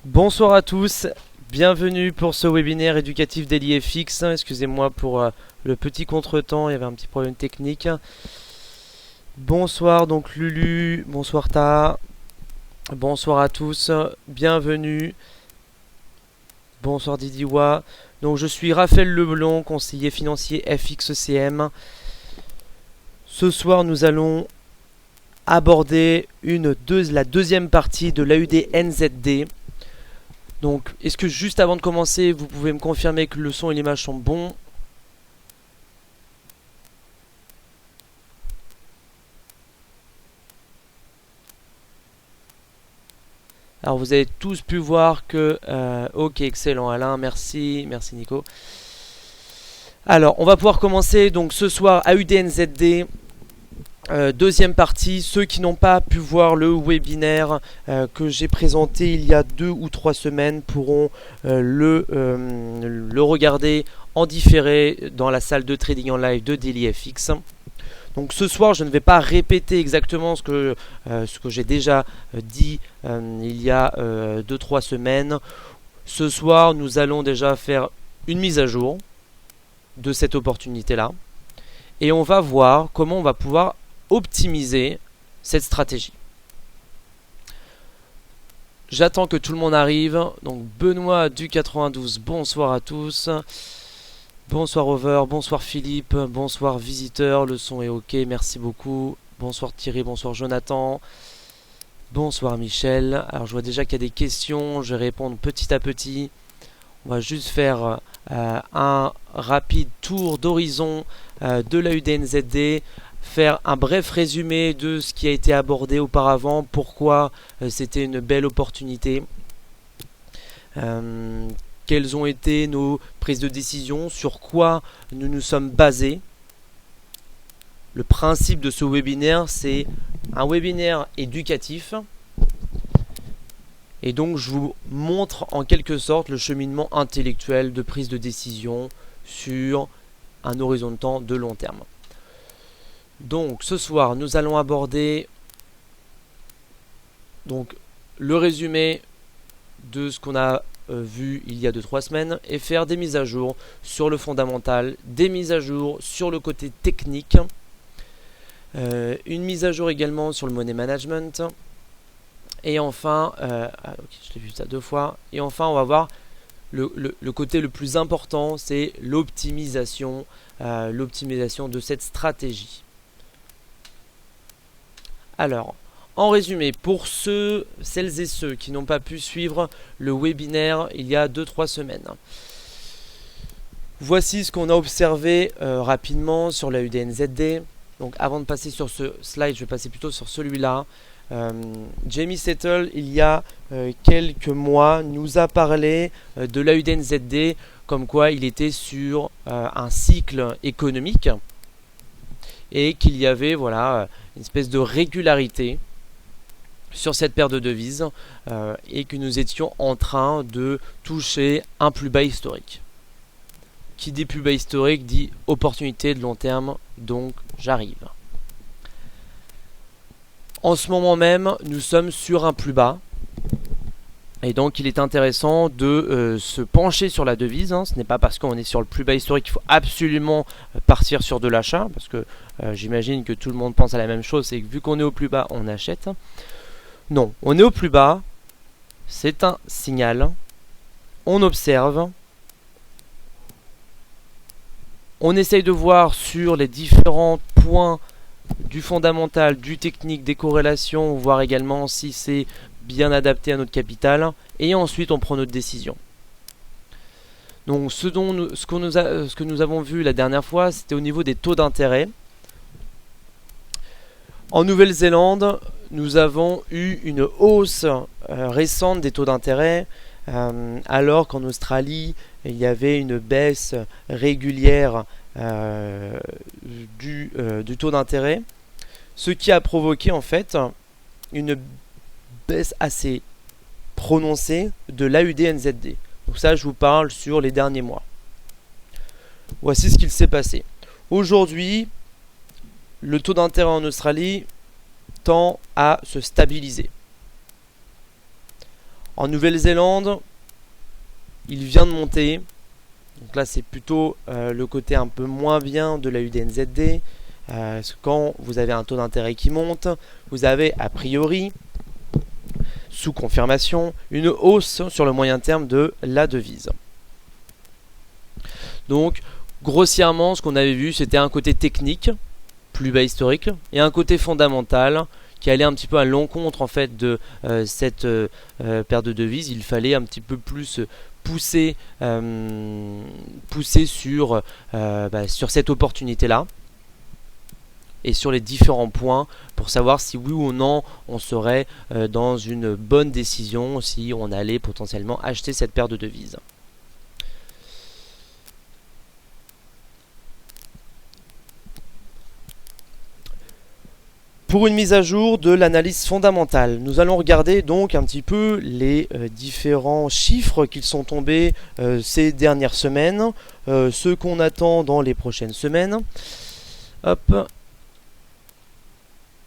Bonsoir à tous, bienvenue pour ce webinaire éducatif d'EliFX. Excusez-moi pour le petit contretemps, il y avait un petit problème technique. Bonsoir donc Lulu, bonsoir Ta, bonsoir à tous, bienvenue. Bonsoir Didiwa. Donc je suis Raphaël Leblond, conseiller financier FXCM. Ce soir nous allons aborder la deuxième partie de l'AUD NZD. Donc, est-ce que juste avant de commencer, vous pouvez me confirmer que le son et l'image sont bons? Alors, vous avez tous pu voir que... ok, excellent Alain, merci Nico. Alors, on va pouvoir commencer donc ce soir AUD NZD. Deuxième partie, ceux qui n'ont pas pu voir le webinaire que j'ai présenté il y a 2 ou 3 semaines pourront le regarder en différé dans la salle de trading en live de DailyFX. Donc ce soir je ne vais pas répéter exactement ce que j'ai déjà dit il y a 2-3 semaines. Ce soir nous allons déjà faire une mise à jour de cette opportunité là et on va voir comment on va pouvoir optimiser cette stratégie. J'attends que tout le monde arrive. Donc Benoît du 92, bonsoir à tous. Bonsoir Over, bonsoir Philippe, bonsoir visiteur, le son est ok, merci beaucoup. Bonsoir Thierry, bonsoir Jonathan. Bonsoir Michel. Alors je vois déjà qu'il y a des questions, je vais répondre petit à petit. On va juste faire un rapide tour d'horizon de l'AUD NZD. Faire un bref résumé de ce qui a été abordé auparavant, pourquoi c'était une belle opportunité, quelles ont été nos prises de décision, sur quoi nous nous sommes basés. Le principe de ce webinaire, c'est un webinaire éducatif et donc je vous montre en quelque sorte le cheminement intellectuel de prise de décision sur un horizon de temps de long terme. Donc ce soir nous allons aborder donc le résumé de ce qu'on a vu il y a 2-3 semaines et faire des mises à jour sur le fondamental, des mises à jour sur le côté technique, une mise à jour également sur le money management et enfin, je l'ai vu ça 2 fois, et enfin on va voir le côté le plus important, c'est l'optimisation de cette stratégie. Alors, en résumé, pour celles et ceux qui n'ont pas pu suivre le webinaire il y a 2-3 semaines, voici ce qu'on a observé rapidement sur la UDNZD. Donc avant de passer sur ce slide, je vais passer plutôt sur celui-là. Jamie Settle, il y a quelques mois, nous a parlé de la UDNZD comme quoi il était sur un cycle économique et qu'il y avait voilà une espèce de régularité sur cette paire de devises et que nous étions en train de toucher un plus bas historique. Qui dit plus bas historique dit opportunité de long terme, donc j'arrive. En ce moment même, nous sommes sur un plus bas. Et donc il est intéressant de se pencher sur la devise. Ce n'est pas parce qu'on est sur le plus bas historique qu'il faut absolument partir sur de l'achat. Parce que j'imagine que tout le monde pense à la même chose. C'est que vu qu'on est au plus bas, on achète. Non, on est au plus bas. C'est un signal. On observe. On essaye de voir sur les différents points du fondamental, du technique, des corrélations, voir également si c'est bien adapté à notre capital, et ensuite on prend notre décision. Donc ce que nous avons vu la dernière fois, c'était au niveau des taux d'intérêt. En Nouvelle-Zélande, nous avons eu une hausse récente des taux d'intérêt, alors qu'en Australie, il y avait une baisse régulière du taux d'intérêt, ce qui a provoqué en fait une baisse assez prononcée de l'AUD-NZD. Donc ça, je vous parle sur les derniers mois. Voici ce qu'il s'est passé. Aujourd'hui, le taux d'intérêt en Australie tend à se stabiliser. En Nouvelle-Zélande, il vient de monter. Donc là, c'est plutôt le côté un peu moins bien de la UDNZD. Quand vous avez un taux d'intérêt qui monte, vous avez a priori, sous confirmation, une hausse sur le moyen terme de la devise. Donc, grossièrement, ce qu'on avait vu, c'était un côté technique, plus bas historique, et un côté fondamental qui allait un petit peu à l'encontre en fait de cette paire de devises. Il fallait un petit peu plus pousser sur cette opportunité-là et sur les différents points pour savoir si oui ou non on serait dans une bonne décision, si on allait potentiellement acheter cette paire de devises. Pour une mise à jour de l'analyse fondamentale, nous allons regarder donc un petit peu les différents chiffres qui sont tombés ces dernières semaines, ceux qu'on attend dans les prochaines semaines. Hop.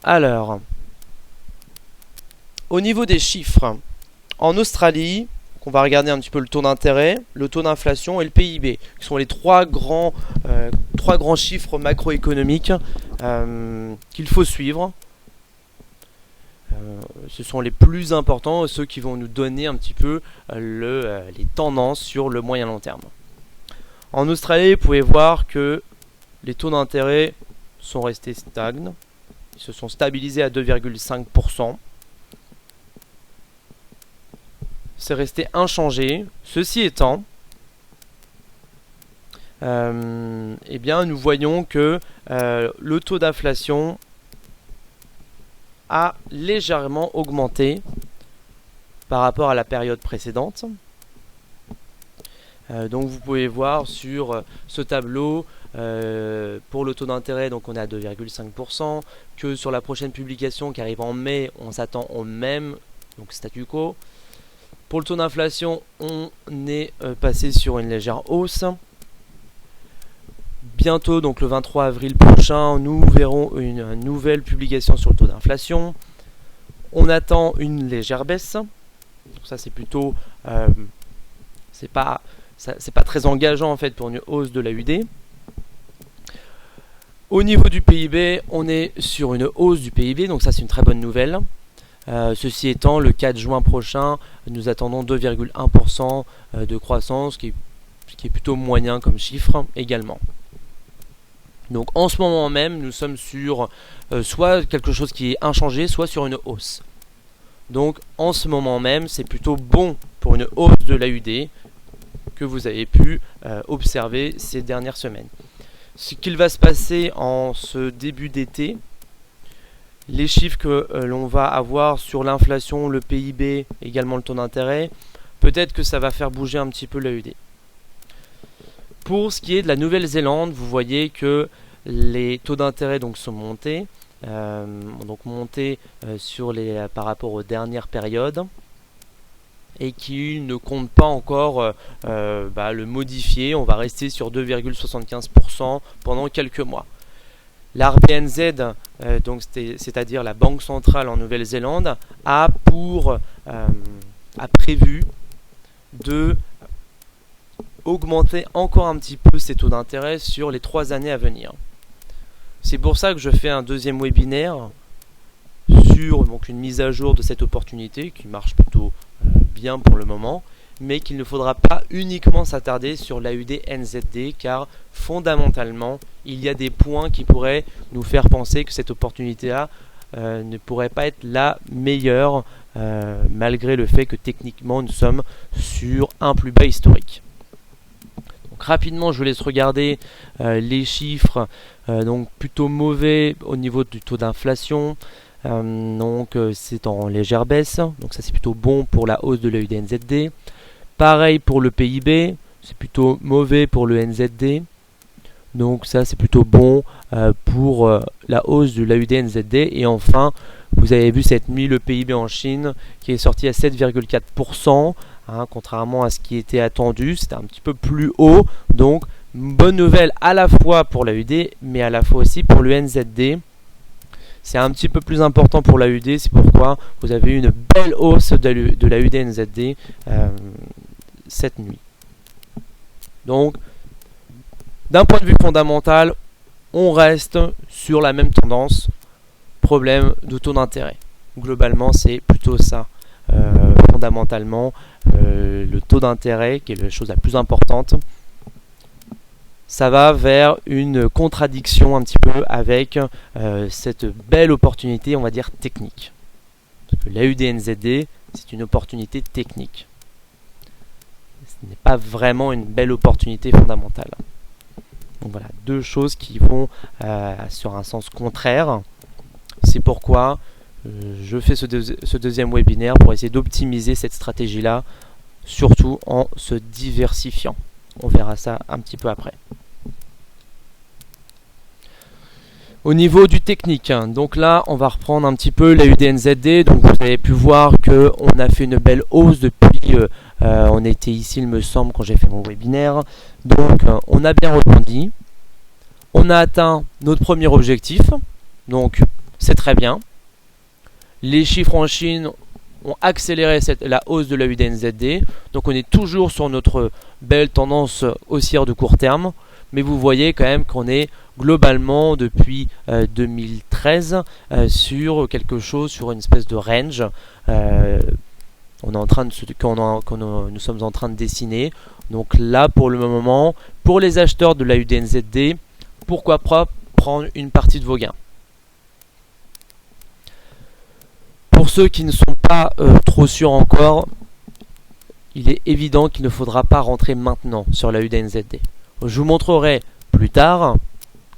Alors, au niveau des chiffres, en Australie, on va regarder un petit peu le taux d'intérêt, le taux d'inflation et le PIB, qui sont les trois grands chiffres macroéconomiques qu'il faut suivre. Ce sont les plus importants, ceux qui vont nous donner un petit peu les tendances sur le moyen long terme. En Australie, vous pouvez voir que les taux d'intérêt sont restés stagnes. Ils se sont stabilisés à 2,5%. C'est resté inchangé. Ceci étant, eh bien, nous voyons que le taux d'inflation a légèrement augmenté par rapport à la période précédente. Donc vous pouvez voir sur ce tableau pour le taux d'intérêt, donc on est à 2,5%, que sur la prochaine publication qui arrive en mai, on s'attend au même, donc statu quo. Pour le taux d'inflation, on est passé sur une légère hausse. Bientôt, donc le 23 avril prochain, nous verrons une nouvelle publication sur le taux d'inflation. On attend une légère baisse. Donc ça c'est plutôt, c'est pas très engageant en fait pour une hausse de la UD. Au niveau du PIB, on est sur une hausse du PIB, donc ça c'est une très bonne nouvelle. Ceci étant, le 4 juin prochain, nous attendons 2,1% de croissance, ce qui est plutôt moyen comme chiffre également. Donc en ce moment même, nous sommes sur soit quelque chose qui est inchangé, soit sur une hausse. Donc en ce moment même, c'est plutôt bon pour une hausse de l'AUD que vous avez pu observer ces dernières semaines. Ce qu'il va se passer en ce début d'été, les chiffres que l'on va avoir sur l'inflation, le PIB, également le taux d'intérêt, peut-être que ça va faire bouger un petit peu l'AUD. Pour ce qui est de la Nouvelle-Zélande, vous voyez que les taux d'intérêt donc sont montés, par rapport aux dernières périodes, et qui ne comptent pas encore le modifier. On va rester sur 2,75% pendant quelques mois. La RBNZ, c'est-à-dire la Banque centrale en Nouvelle-Zélande, a prévu de augmenter encore un petit peu ses taux d'intérêt sur les 3 années à venir. C'est pour ça que je fais un deuxième webinaire sur une mise à jour de cette opportunité qui marche plutôt bien pour le moment, mais qu'il ne faudra pas uniquement s'attarder sur l'AUD NZD, car fondamentalement il y a des points qui pourraient nous faire penser que cette opportunité-là ne pourrait pas être la meilleure, malgré le fait que techniquement nous sommes sur un plus bas historique. Donc rapidement, je vous laisse regarder les chiffres, donc plutôt mauvais au niveau du taux d'inflation. C'est en légère baisse, donc ça c'est plutôt bon pour la hausse de l'AUD NZD. Pareil pour le PIB, c'est plutôt mauvais pour le NZD, donc ça c'est plutôt bon pour la hausse de l'AUD NZD. Et enfin, vous avez vu cette nuit le PIB en Chine qui est sorti à 7,4%, contrairement à ce qui était attendu, c'était un petit peu plus haut. Donc bonne nouvelle à la fois pour l'AUD mais à la fois aussi pour le NZD. C'est un petit peu plus important pour la UD, c'est pourquoi vous avez eu une belle hausse de la UD NZD cette nuit. Donc, d'un point de vue fondamental, on reste sur la même tendance, problème de taux d'intérêt. Globalement, c'est plutôt ça. Fondamentalement, le taux d'intérêt, qui est la chose la plus importante, ça va vers une contradiction un petit peu avec cette belle opportunité, on va dire, technique. Parce que l'AUD-NZD, c'est une opportunité technique. Ce n'est pas vraiment une belle opportunité fondamentale. Donc voilà, deux choses qui vont sur un sens contraire. C'est pourquoi je fais ce deuxième webinaire pour essayer d'optimiser cette stratégie-là, surtout en se diversifiant. On verra ça un petit peu après. Au niveau du technique, donc là on va reprendre un petit peu la UDNZD. Donc vous avez pu voir qu'on a fait une belle hausse depuis, on était ici il me semble quand j'ai fait mon webinaire. Donc on a bien rebondi, on a atteint notre premier objectif, donc c'est très bien. Les chiffres en Chine ont accéléré la hausse de la UDNZD, donc on est toujours sur notre belle tendance haussière de court terme. Mais vous voyez quand même qu'on est globalement depuis 2013 sur quelque chose, sur une espèce de range. Nous sommes en train de dessiner. Donc là, pour le moment, pour les acheteurs de la UDNZD, pourquoi pas prendre une partie de vos gains. Pour ceux qui ne sont pas trop sûrs encore, il est évident qu'il ne faudra pas rentrer maintenant sur la UDNZD. Je vous montrerai plus tard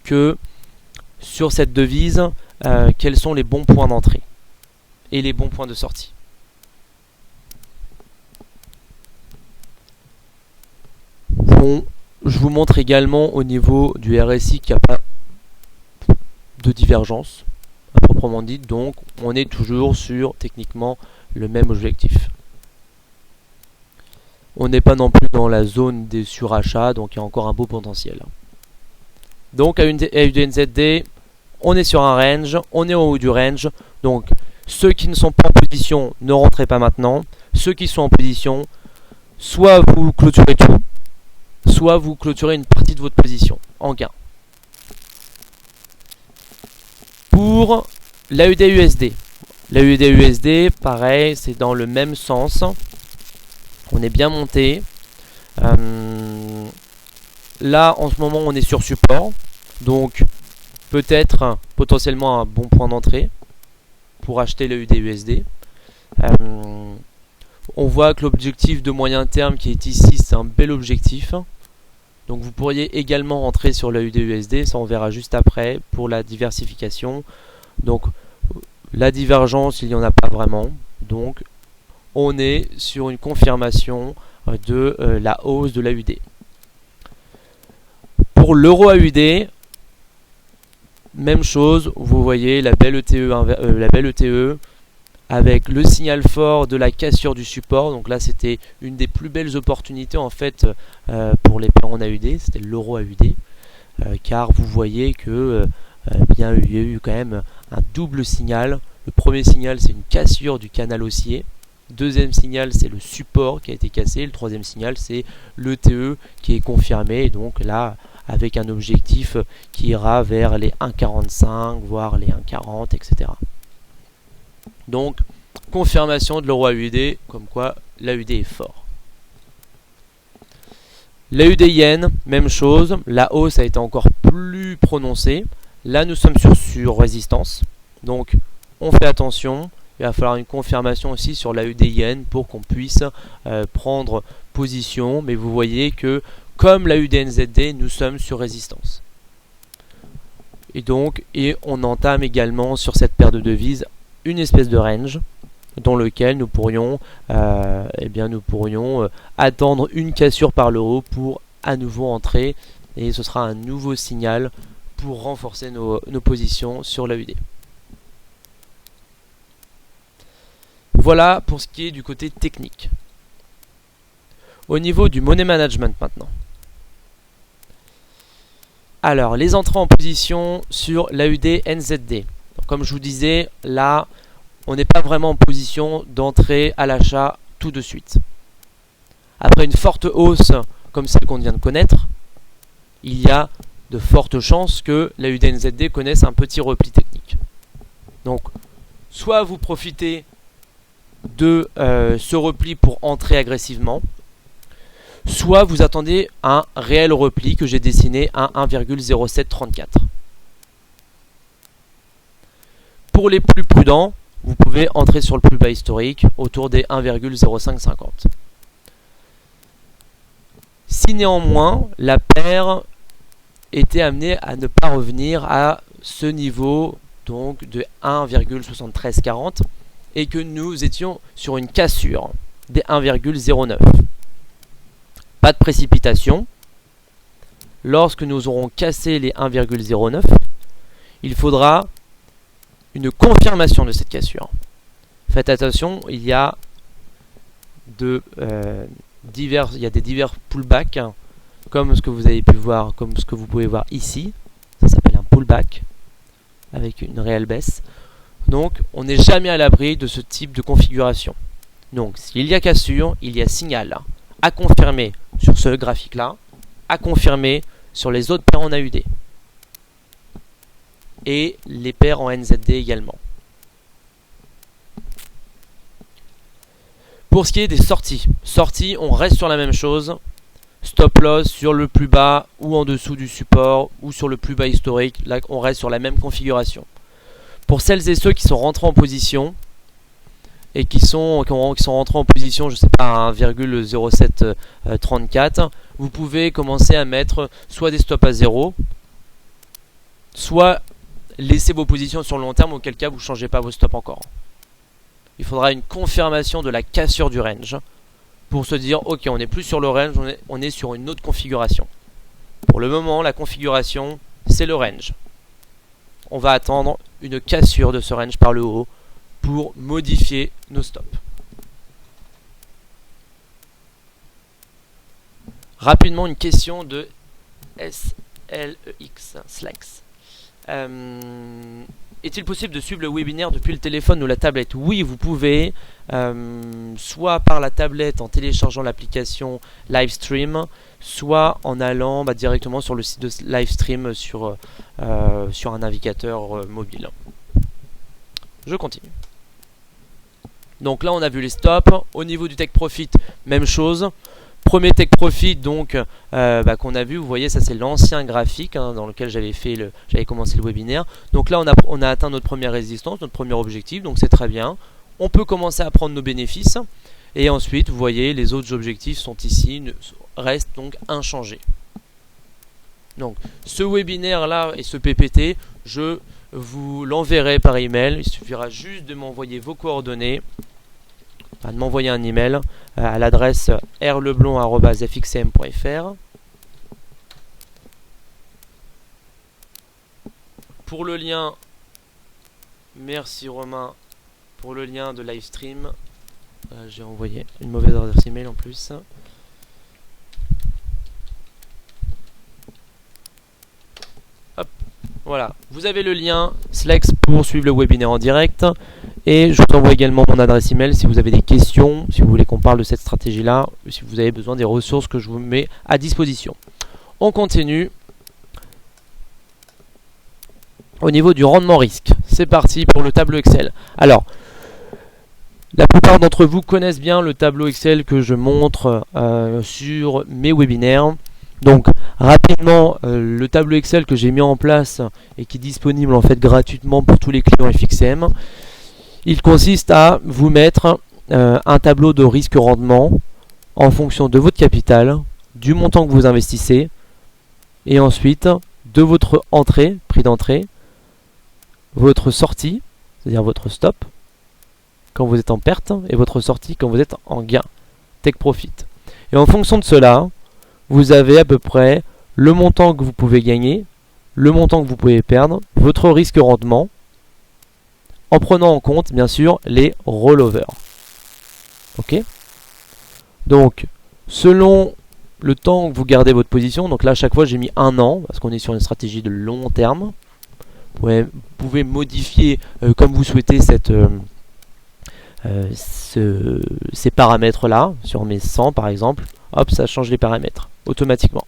que sur cette devise, quels sont les bons points d'entrée et les bons points de sortie. Bon, je vous montre également au niveau du RSI qu'il n'y a pas de divergence à proprement dit, donc on est toujours sur techniquement le même objectif. On n'est pas non plus dans la zone des surachats, donc il y a encore un beau potentiel. Donc à UDNZD, on est sur un range, on est au haut du range. Donc ceux qui ne sont pas en position, ne rentrez pas maintenant. Ceux qui sont en position, soit vous clôturez tout, soit vous clôturez une partie de votre position en gain. Pour l'AUD-USD. L'AUD-USD, pareil, c'est dans le même sens. On est bien monté. Là, en ce moment, on est sur support. Donc, peut-être potentiellement un bon point d'entrée pour acheter le UD-USD. On voit que l'objectif de moyen terme qui est ici, c'est un bel objectif. Donc, vous pourriez également rentrer sur le UD-USD. Ça, on verra juste après pour la diversification. Donc, la divergence, il n'y en a pas vraiment. Donc, on est sur une confirmation de la hausse de l'AUD. Pour l'euro AUD, même chose, vous voyez la belle ETE, avec le signal fort de la cassure du support. Donc là, c'était une des plus belles opportunités en fait pour les paires en AUD, c'était l'euro AUD, car vous voyez que il y a eu quand même un double signal. Le premier signal, c'est une cassure du canal haussier. Deuxième signal, c'est le support qui a été cassé. Le troisième signal, c'est l'ETE qui est confirmé. Et donc là, avec un objectif qui ira vers les 1,45, voire les 1,40, etc. Donc, confirmation de l'euro AUD, comme quoi l'AUD est fort. L'AUD yen, même chose. La hausse a été encore plus prononcée. Là, nous sommes sur résistance. Donc, on fait attention. Il va falloir une confirmation aussi sur l'AUD yen pour qu'on puisse prendre position. Mais vous voyez que comme la UDNZD, nous sommes sur résistance. Et on entame également sur cette paire de devises une espèce de range dans lequel nous pourrions, attendre une cassure par le haut pour à nouveau entrer. Et ce sera un nouveau signal pour renforcer nos positions sur l'AUD. Voilà pour ce qui est du côté technique. Au niveau du money management maintenant. Alors, les entrées en position sur l'AUD NZD. comme je vous disais, là, on n'est pas vraiment en position d'entrer à l'achat tout de suite. Après une forte hausse comme celle qu'on vient de connaître, il y a de fortes chances que la UDNZD connaisse un petit repli technique. Donc, soit vous profitez de ce repli pour entrer agressivement, soit vous attendez un réel repli que j'ai dessiné à 1,0734. Pour les plus prudents, vous pouvez entrer sur le plus bas historique autour des 1,0550. Si néanmoins la paire était amenée à ne pas revenir à ce niveau donc de 1,7340 et que nous étions sur une cassure des 1,09. Pas de précipitation. Lorsque nous aurons cassé les 1,09, il faudra une confirmation de cette cassure. Faites attention, il y a des divers pullbacks, comme ce que vous avez pu voir, comme ce que vous pouvez voir ici. Ça s'appelle un pullback avec une réelle baisse. Donc on n'est jamais à l'abri de ce type de configuration. Donc s'il y a cassure, il y a signal à confirmer sur ce graphique là, à confirmer sur les autres paires en AUD et les paires en NZD également. Pour ce qui est des sorties, on reste sur la même chose. Stop loss sur le plus bas ou en dessous du support ou sur le plus bas historique. Là, on reste sur la même configuration. Pour celles et ceux qui sont rentrés en position et qui sont rentrés en position, je ne sais pas, à 1,0734, vous pouvez commencer à mettre soit des stops à 0, soit laisser vos positions sur le long terme, auquel cas vous ne changez pas vos stops encore. Il faudra une confirmation de la cassure du range pour se dire ok, on n'est plus sur le range, on est sur une autre configuration. Pour le moment, la configuration, c'est le range. On va attendre une cassure de ce range par le haut pour modifier nos stops. Rapidement, une question de SLEX Slex. Est-il possible de suivre le webinaire depuis le téléphone ou la tablette? Oui, vous pouvez, soit par la tablette en téléchargeant l'application Livestream, soit en allant directement sur le site de Livestream sur un navigateur mobile. Je continue. Donc là, on a vu les stops. Au niveau du take profit, même chose. Premier take profit donc qu'on a vu, vous voyez, ça c'est l'ancien graphique dans lequel j'avais commencé le webinaire. Donc là on a atteint notre première résistance, notre premier objectif, donc c'est très bien. On peut commencer à prendre nos bénéfices et ensuite vous voyez les autres objectifs sont ici, restent donc inchangés. Donc ce webinaire là et ce PPT, je vous l'enverrai par email. Il suffira juste de m'envoyer vos coordonnées. De m'envoyer un email à l'adresse rleblond@fxcm.fr. Pour le lien, merci Romain, pour le lien de livestream, j'ai envoyé une mauvaise adresse email en plus. Hop, voilà, vous avez le lien Slex pour suivre le webinaire en direct. Et je vous envoie également mon adresse email si vous avez des questions, si vous voulez qu'on parle de cette stratégie-là, ou si vous avez besoin des ressources que je vous mets à disposition. On continue. Au niveau du rendement risque, c'est parti pour le tableau Excel. Alors, la plupart d'entre vous connaissent bien le tableau Excel que je montre sur mes webinaires. Donc, rapidement, le tableau Excel que j'ai mis en place et qui est disponible en fait gratuitement pour tous les clients FXCM. Il consiste à vous mettre un tableau de risque-rendement en fonction de votre capital, du montant que vous investissez, et ensuite de votre entrée, prix d'entrée, votre sortie, c'est-à-dire votre stop, quand vous êtes en perte, et votre sortie quand vous êtes en gain, take profit. Et en fonction de cela, vous avez à peu près le montant que vous pouvez gagner, le montant que vous pouvez perdre, votre risque-rendement, en prenant en compte bien sûr les rollovers. Ok. Donc selon le temps que vous gardez votre position, donc là à chaque fois j'ai mis un an parce qu'on est sur une stratégie de long terme. Vous pouvez modifier comme vous souhaitez ces paramètres là. Sur mes 100 par exemple, hop, ça change les paramètres automatiquement.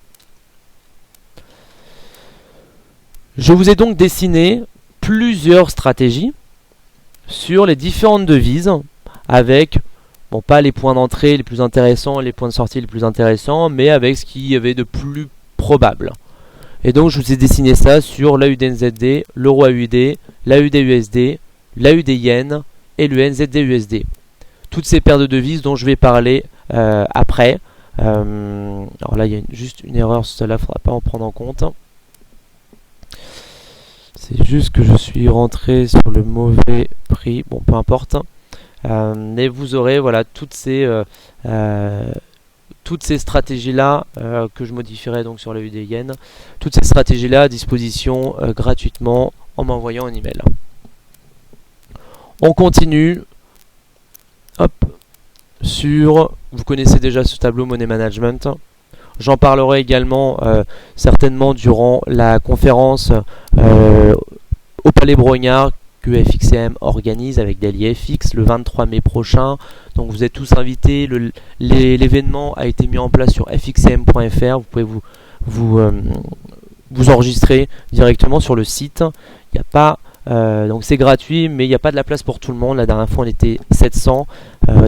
Je vous ai donc dessiné plusieurs stratégies sur les différentes devises avec, bon, pas les points d'entrée les plus intéressants, les points de sortie les plus intéressants, mais avec ce qu'il y avait de plus probable. Et donc je vous ai dessiné ça sur l'AUDNZD, l'euro AUD, l'AUD-USD, l'AUD-Yen et le NZD-USD. Toutes ces paires de devises dont je vais parler après. Alors là il y a juste une erreur, cela il ne faudra pas en prendre en compte. C'est juste que je suis rentré sur le mauvais prix, bon peu importe. Et vous aurez voilà toutes ces stratégies là que je modifierai donc sur le UD Yen, toutes ces stratégies là à disposition gratuitement en m'envoyant un email. On continue, hop, sur, vous connaissez déjà ce tableau Money Management. J'en parlerai également certainement durant la conférence au Palais Brognard que FXCM organise avec Daily FX le 23 mai prochain. Donc vous êtes tous invités. L'événement a été mis en place sur fxcm.fr. Vous pouvez vous enregistrer directement sur le site. Il n'y a pas donc c'est gratuit, mais il n'y a pas de la place pour tout le monde. La dernière fois on était 700,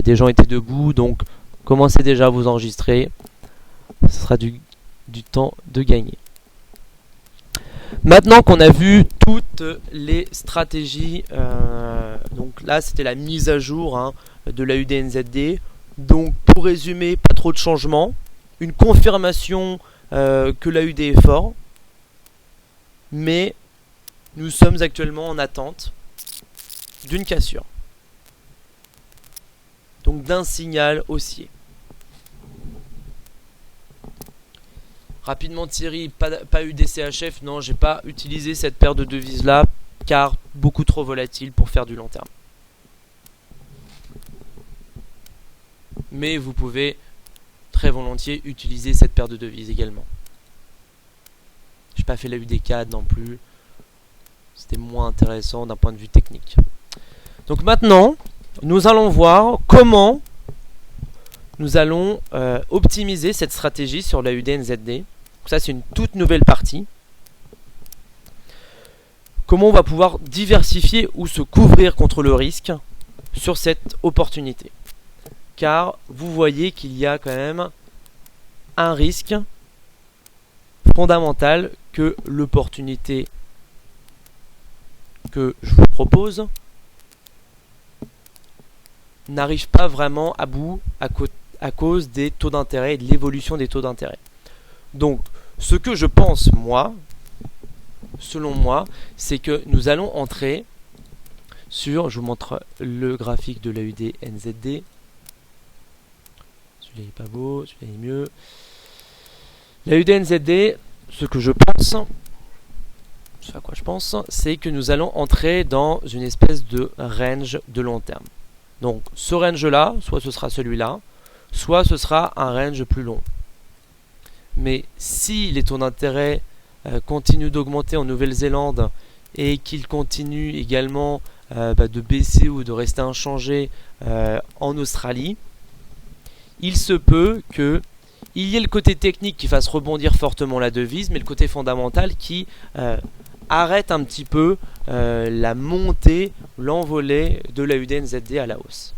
des gens étaient debout, donc commencez déjà à vous enregistrer. Ce sera du temps de gagner. Maintenant qu'on a vu toutes les stratégies, donc là c'était la mise à jour de la UDNZD. Donc pour résumer, pas trop de changements, une confirmation que la UD est fort, mais nous sommes actuellement en attente d'une cassure, donc d'un signal haussier. Rapidement Thierry, pas UDCHF, non, j'ai pas utilisé cette paire de devises là car beaucoup trop volatile pour faire du long terme. Mais vous pouvez très volontiers utiliser cette paire de devises également. J'ai pas fait la UDCAD non plus, c'était moins intéressant d'un point de vue technique. Donc maintenant, nous allons voir comment nous allons optimiser cette stratégie sur la UDNZD. Ça c'est une toute nouvelle partie. Comment on va pouvoir diversifier ou se couvrir contre le risque sur cette opportunité. Car vous voyez qu'il y a quand même un risque fondamental que l'opportunité que je vous propose n'arrive pas vraiment à bout à cause des taux d'intérêt et de l'évolution des taux d'intérêt. Donc, ce que je pense, moi, selon moi, c'est que nous allons entrer sur, je vous montre le graphique de l'AUD NZD. Celui-là n'est pas beau, celui-là est mieux. L'AUD NZD, ce que je pense, ce à quoi je pense, c'est que nous allons entrer dans une espèce de range de long terme. Donc, ce range-là, soit ce sera celui-là, soit ce sera un range plus long. Mais si les taux d'intérêt continuent d'augmenter en Nouvelle-Zélande et qu'ils continuent également de baisser ou de rester inchangés en Australie, il se peut qu'il y ait le côté technique qui fasse rebondir fortement la devise, mais le côté fondamental qui arrête un petit peu la montée, l'envolée de la UDNZD à la hausse.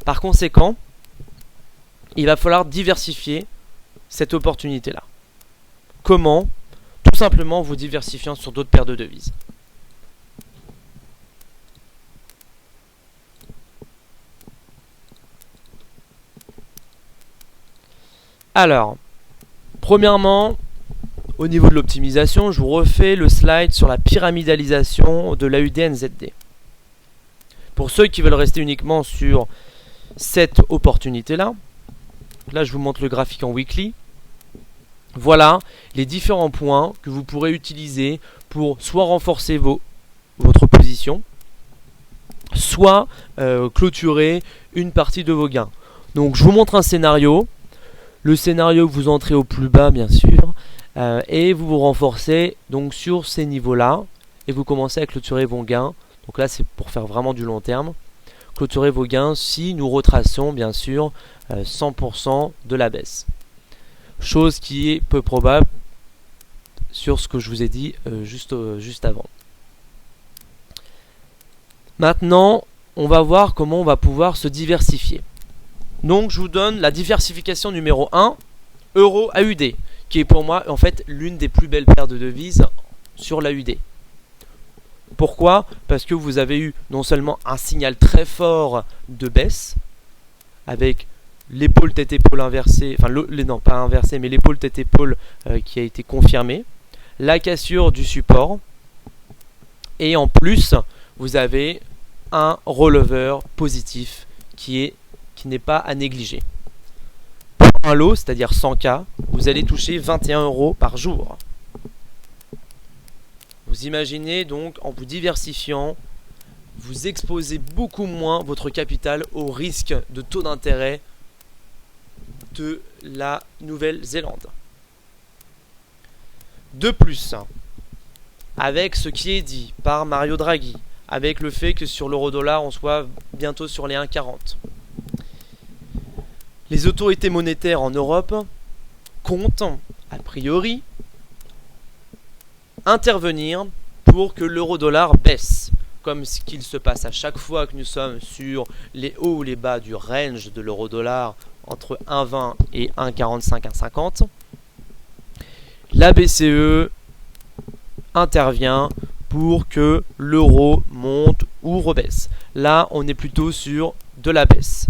Par conséquent, il va falloir diversifier cette opportunité-là. Comment? Tout simplement en vous diversifiant sur d'autres paires de devises. Alors, premièrement, au niveau de l'optimisation, je vous refais le slide sur la pyramidalisation de l'AUD-NZD. Pour ceux qui veulent rester uniquement sur cette opportunité-là, là je vous montre le graphique en weekly. Voilà les différents points que vous pourrez utiliser pour soit renforcer votre position, soit clôturer une partie de vos gains. Donc je vous montre un scénario. Le scénario, vous entrez au plus bas bien sûr, et vous vous renforcez donc sur ces niveaux-là. et vous commencez à clôturer vos gains. Donc là, c'est pour faire vraiment du long terme. Clôturer vos gains si nous retraçons bien sûr 100% de la baisse. Chose qui est peu probable sur ce que je vous ai dit juste avant. Maintenant, on va voir comment on va pouvoir se diversifier. Donc je vous donne la diversification numéro 1, euro AUD, qui est pour moi en fait l'une des plus belles paires de devises sur l'AUD. Pourquoi? Parce que vous avez eu non seulement un signal très fort de baisse, avec l'épaule tête-épaule inversée, enfin non pas inversée, mais l'épaule tête-épaule qui a été confirmée, la cassure du support, et en plus vous avez un rollover positif qui n'est pas à négliger. Pour un lot, c'est-à-dire 100K, vous allez toucher 21 € par jour. Vous imaginez donc, en vous diversifiant, vous exposez beaucoup moins votre capital au risque de taux d'intérêt de la Nouvelle-Zélande. De plus, avec ce qui est dit par Mario Draghi, avec le fait que sur l'euro-dollar on soit bientôt sur les 1,40, les autorités monétaires en Europe comptent, a priori, intervenir pour que l'euro-dollar baisse, comme ce qu'il se passe à chaque fois que nous sommes sur les hauts ou les bas du range de l'euro-dollar entre 1,20 et 1,45, 1,50. La BCE intervient pour que l'euro monte ou rebaisse. Là, on est plutôt sur de la baisse.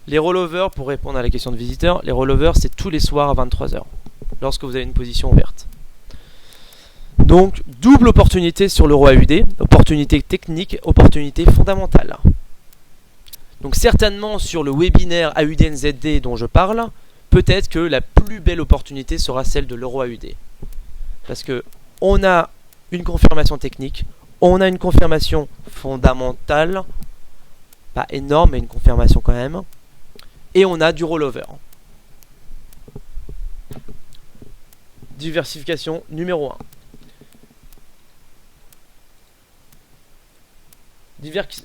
Les rollovers, pour répondre à la question de visiteur, les rollovers c'est tous les soirs à 23 h, lorsque vous avez une position ouverte. Donc, double opportunité sur l'euro AUD, opportunité technique, opportunité fondamentale. Donc certainement sur le webinaire AUD-NZD dont je parle, peut-être que la plus belle opportunité sera celle de l'euro AUD. Parce que on a une confirmation technique, on a une confirmation fondamentale, pas énorme mais une confirmation quand même, et on a du rollover. Diversification numéro 1.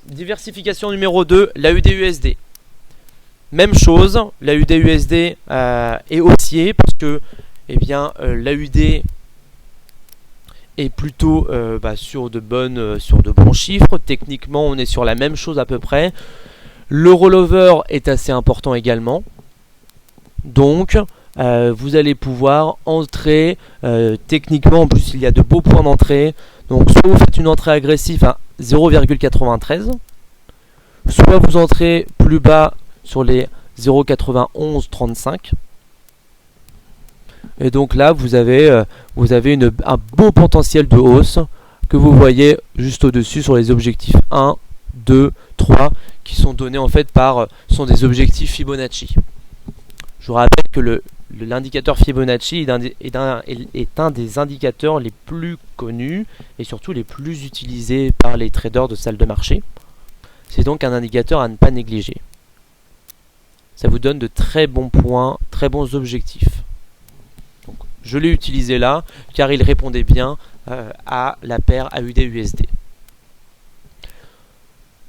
Diversification numéro 2, l'AUD-USD. Même chose, l'AUD-USD est haussier parce que l'AUD est plutôt sur de bons chiffres. Techniquement, on est sur la même chose à peu près. Le rollover est assez important également. Donc, vous allez pouvoir entrer techniquement. En plus, il y a de beaux points d'entrée. Donc, soit vous faites une entrée agressive à 0,93, soit vous entrez plus bas sur les 0,9135. Et donc là, vous avez un beau potentiel de hausse que vous voyez juste au-dessus sur les objectifs 1, 2, 3 qui sont donnés en fait sont des objectifs Fibonacci. Je vous rappelle que l'indicateur Fibonacci est un des indicateurs les plus connus et surtout les plus utilisés par les traders de salle de marché. C'est donc un indicateur à ne pas négliger. Ça vous donne de très bons points, très bons objectifs. Donc, je l'ai utilisé là car il répondait bien à la paire AUD-USD.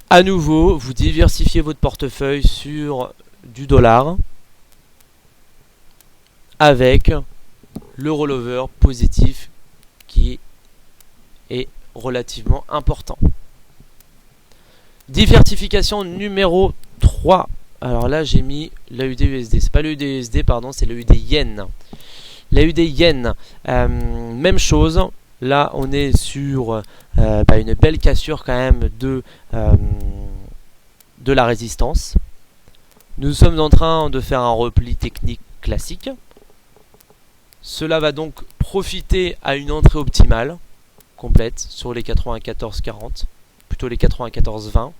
À nouveau, vous diversifiez votre portefeuille sur du dollar avec le rollover positif qui est relativement important. Diversification numéro 3. Alors là, j'ai mis l'AUD-USD. C'est pas l'AUD-USD, pardon, c'est l'AUD-Yen. L'AUD-Yen, même chose. Là, on est sur une belle cassure quand même de la résistance. Nous sommes en train de faire un repli technique classique. Cela va donc profiter à une entrée optimale complète sur les 94,40, plutôt les 94,20,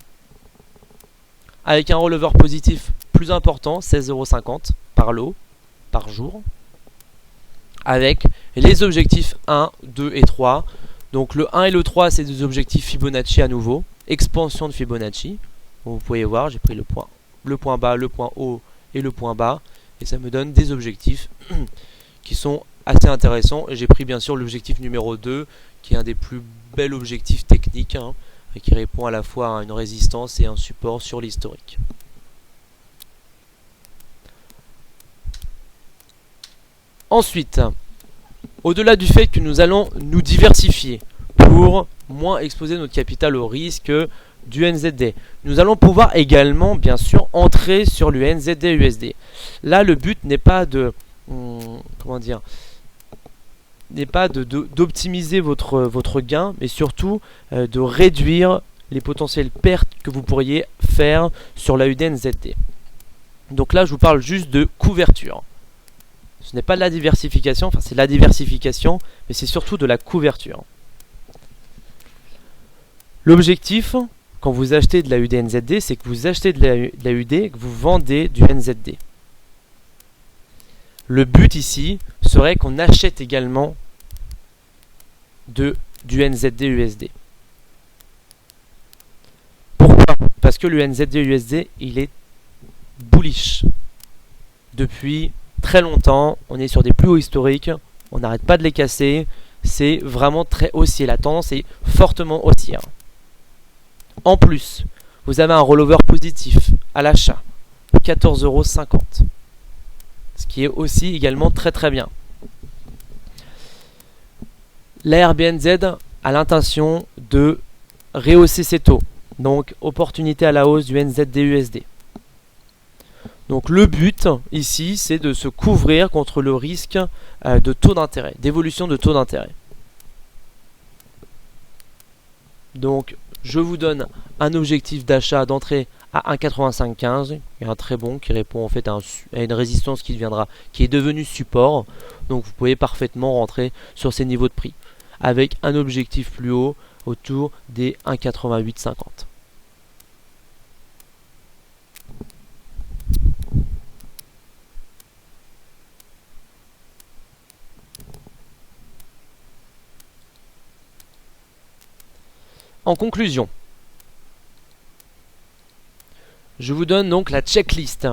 avec un rollover positif plus important, 16,50 € par lot, par jour, avec les objectifs 1, 2 et 3. Donc le 1 et le 3, c'est des objectifs Fibonacci à nouveau, expansion de Fibonacci. Vous pouvez voir, j'ai pris le point bas, le point haut et le point bas, et ça me donne des objectifs qui sont assez intéressants. Et j'ai pris bien sûr l'objectif numéro 2, qui est un des plus bels objectifs techniques, hein, et qui répond à la fois à une résistance et un support sur l'historique. Ensuite, au-delà du fait que nous allons nous diversifier pour moins exposer notre capital au risque du NZD, nous allons pouvoir également bien sûr entrer sur le NZD USD. Là, le but n'est pas de d'optimiser votre gain, mais surtout de réduire les potentielles pertes que vous pourriez faire sur la UDNZD. Donc là, je vous parle juste de couverture. Ce n'est pas de la diversification, enfin c'est de la diversification, mais c'est surtout de la couverture. L'objectif, quand vous achetez de la UDNZD, c'est que vous achetez de la UD et que vous vendez du NZD. Le but ici serait qu'on achète également du NZD USD. Pourquoi? Parce que le NZD USD, il est bullish. Depuis très longtemps, on est sur des plus hauts historiques, on n'arrête pas de les casser, c'est vraiment très haussier, la tendance est fortement haussière. En plus, vous avez un rollover positif à l'achat de 14,50 €, ce qui est aussi également très très bien. La RBNZ a l'intention de rehausser ses taux, donc opportunité à la hausse du NZD-USD. Donc le but ici, c'est de se couvrir contre le risque de taux d'intérêt, d'évolution de taux d'intérêt. Donc je vous donne un objectif d'achat d'entrée à 1,8515, et un très bon qui répond en fait à une résistance qui est devenue support. Donc vous pouvez parfaitement rentrer sur ces niveaux de prix avec un objectif plus haut autour des 1,8850. En conclusion, je vous donne donc la checklist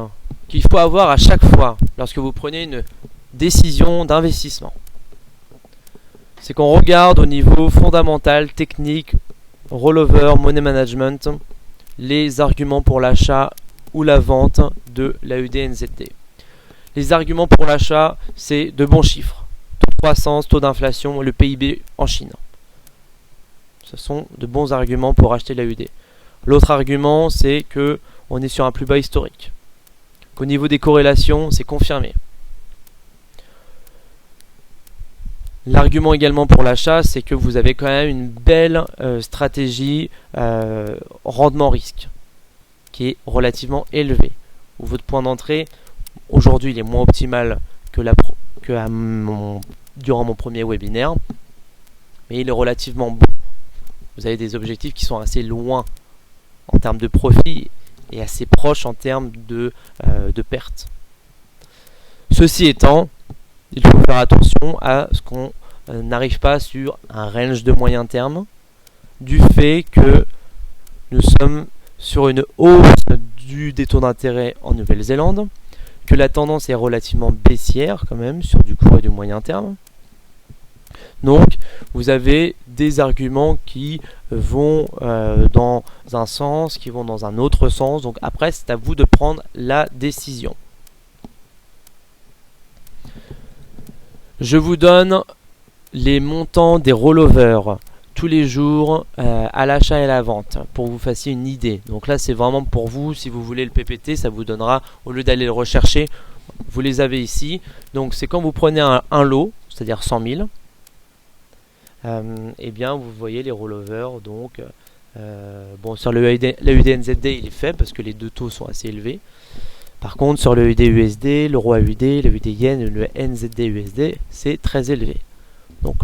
qu'il faut avoir à chaque fois lorsque vous prenez une décision d'investissement. C'est qu'on regarde au niveau fondamental, technique, rollover, money management, les arguments pour l'achat ou la vente de la UDNZD. Les arguments pour l'achat, c'est de bons chiffres, taux de croissance, taux d'inflation, le PIB en Chine. Ce sont de bons arguments pour acheter la UD. L'autre argument, c'est que on est sur un plus bas historique. Qu'au niveau des corrélations, c'est confirmé. L'argument également pour l'achat, c'est que vous avez quand même une belle stratégie rendement-risque qui est relativement élevé. Où votre point d'entrée, aujourd'hui, il est moins optimal durant mon premier webinaire, mais il est relativement bon. Vous avez des objectifs qui sont assez loin en termes de profit et assez proches en termes de pertes. Ceci étant, il faut faire attention à ce qu'on n'arrive pas sur un range de moyen terme du fait que nous sommes sur une hausse des taux d'intérêt en Nouvelle-Zélande, que la tendance est relativement baissière quand même sur du court et du moyen terme. Donc vous avez des arguments qui vont dans un sens, qui vont dans un autre sens. Donc après, c'est à vous de prendre la décision. Je vous donne les montants des rollovers tous les jours à l'achat et à la vente pour que vous fassiez une idée. Donc là, c'est vraiment pour vous. Si vous voulez le PPT, ça vous donnera, au lieu d'aller le rechercher, vous les avez ici. Donc c'est quand vous prenez un lot, c'est-à-dire 100 000. Et bien vous voyez les rollovers. Donc bon, sur la UDNZD il est faible parce que les deux taux sont assez élevés. Par contre sur le UD-USD, l'euro AUD, le UD Yen et le NZD-USD, c'est très élevé. Donc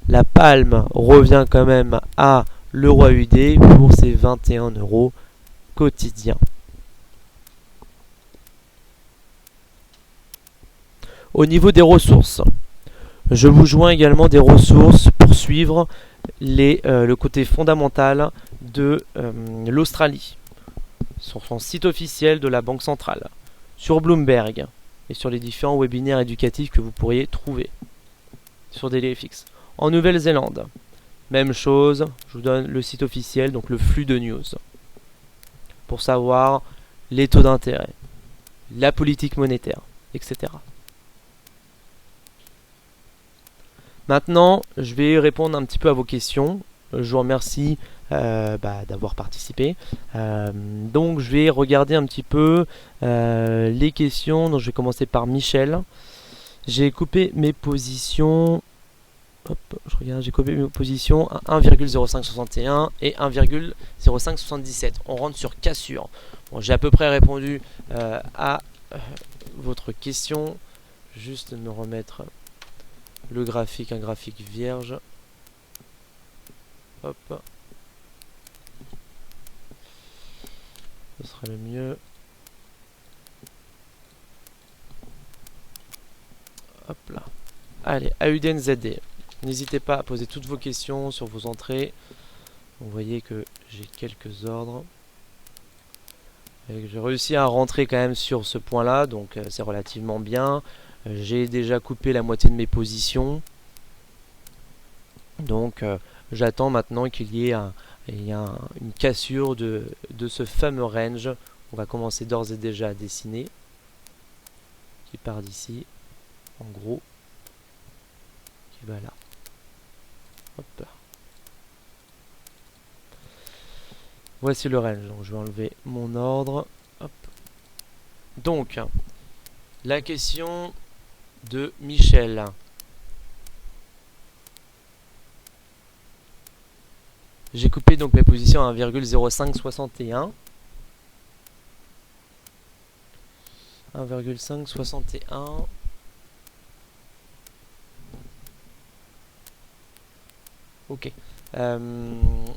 la palme revient quand même à l'euro AUD pour ses 21 € quotidiens. Au niveau des ressources, je vous joins également des ressources pour suivre le côté fondamental de l'Australie, sur son site officiel de la Banque centrale, sur Bloomberg, et sur les différents webinaires éducatifs que vous pourriez trouver sur DailyFX. En Nouvelle-Zélande, même chose, je vous donne le site officiel, donc le flux de news, pour savoir les taux d'intérêt, la politique monétaire, etc. Maintenant, je vais répondre un petit peu à vos questions. Je vous remercie d'avoir participé. Donc, je vais regarder un petit peu les questions. Donc, je vais commencer par Michel. J'ai coupé mes positions. Hop, je regarde, j'ai coupé mes positions à 1,0561 et 1,0577. On rentre sur cassure. Bon, j'ai à peu près répondu à votre question. Juste me remettre le graphique, un graphique vierge. Hop. Ce serait le mieux. Hop là. Allez, AUDNZD. N'hésitez pas à poser toutes vos questions sur vos entrées. Vous voyez que j'ai quelques ordres. J'ai réussi à rentrer quand même sur ce point-là, donc c'est relativement bien. J'ai déjà coupé la moitié de mes positions. Donc j'attends maintenant qu'il y ait une cassure de ce fameux range. On va commencer d'ores et déjà à dessiner. Qui part d'ici, en gros. Qui va là. Hop. Voici le range. Donc je vais enlever mon ordre. Hop. Donc, la question de Michel. J'ai coupé donc mes positions à 1,0561. 1,561. Ok.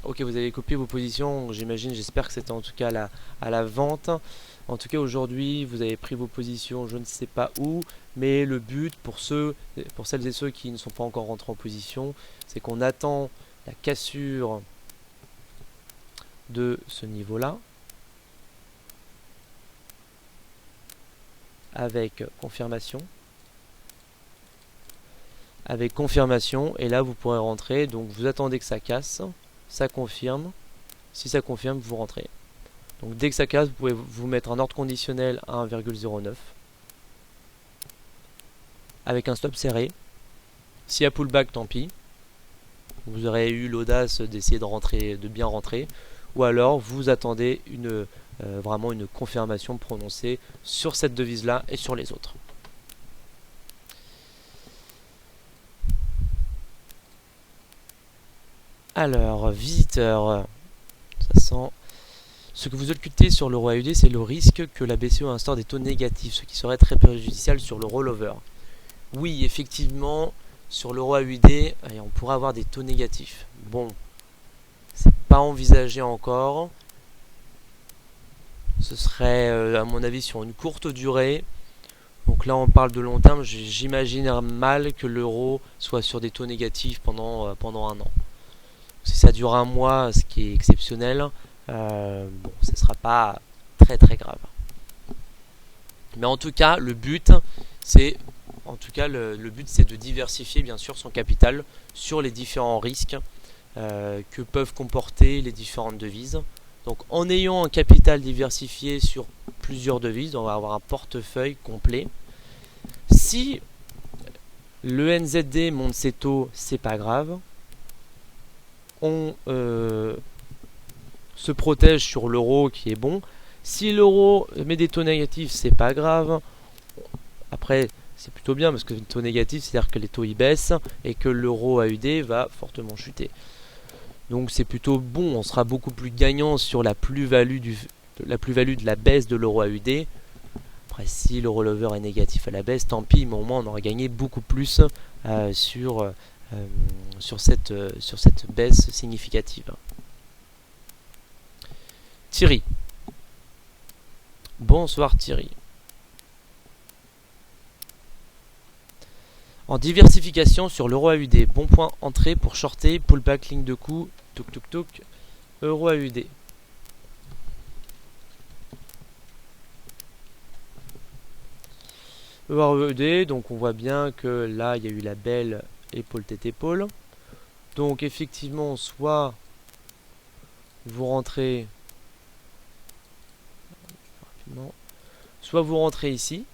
Ok, vous avez copié vos positions, j'imagine, j'espère que c'était en tout cas à la vente. En tout cas, aujourd'hui, vous avez pris vos positions, je ne sais pas où, mais le but pour celles et ceux qui ne sont pas encore rentrés en position, c'est qu'on attend la cassure de ce niveau-là, avec confirmation. Et là vous pourrez rentrer. Donc vous attendez que ça casse, ça confirme. Si ça confirme, vous rentrez. Donc dès que ça casse, vous pouvez vous mettre un ordre conditionnel à 1,09 avec un stop serré. S'il y a pullback, tant pis. Vous aurez eu l'audace d'essayer de rentrer, de bien rentrer. Ou alors vous attendez vraiment une confirmation prononcée sur cette devise-là et sur les autres. Alors, visiteur, ça sent... Ce que vous occultez sur l'euro AUD, c'est le risque que la BCE instaure des taux négatifs, ce qui serait très préjudiciable sur le rollover. Oui, effectivement, sur l'euro AUD, on pourrait avoir des taux négatifs. Bon, c'est pas envisagé encore. Ce serait, à mon avis, sur une courte durée. Donc là, on parle de long terme. J'imagine mal que l'euro soit sur des taux négatifs pendant un an. Si ça dure un mois, ce qui est exceptionnel, bon, ce ne sera pas très très grave. Mais en tout cas, le but, c'est de diversifier bien sûr son capital sur les différents risques que peuvent comporter les différentes devises. Donc en ayant un capital diversifié sur plusieurs devises, on va avoir un portefeuille complet. Si le NZD monte ses taux, c'est pas grave. On se protège sur l'euro qui est bon. Si l'euro met des taux négatifs, c'est pas grave. Après, c'est plutôt bien parce que les taux négatifs, c'est-à-dire que les taux y baissent et que l'euro AUD va fortement chuter. Donc c'est plutôt bon, on sera beaucoup plus gagnant sur la plus-value de la baisse de l'euro AUD. Après, si le rollover est négatif à la baisse, tant pis, mais au moins on aura gagné beaucoup plus sur cette baisse significative. Thierry. Bonsoir Thierry. En diversification sur l'euro AUD, bon point entrée pour shorter, pullback, ligne de coup, touk touk touk, euro AUD. EURED, donc on voit bien que là, il y a eu la belle épaule tête épaule. Donc effectivement, soit vous rentrez rapidement, soit vous rentrez ici.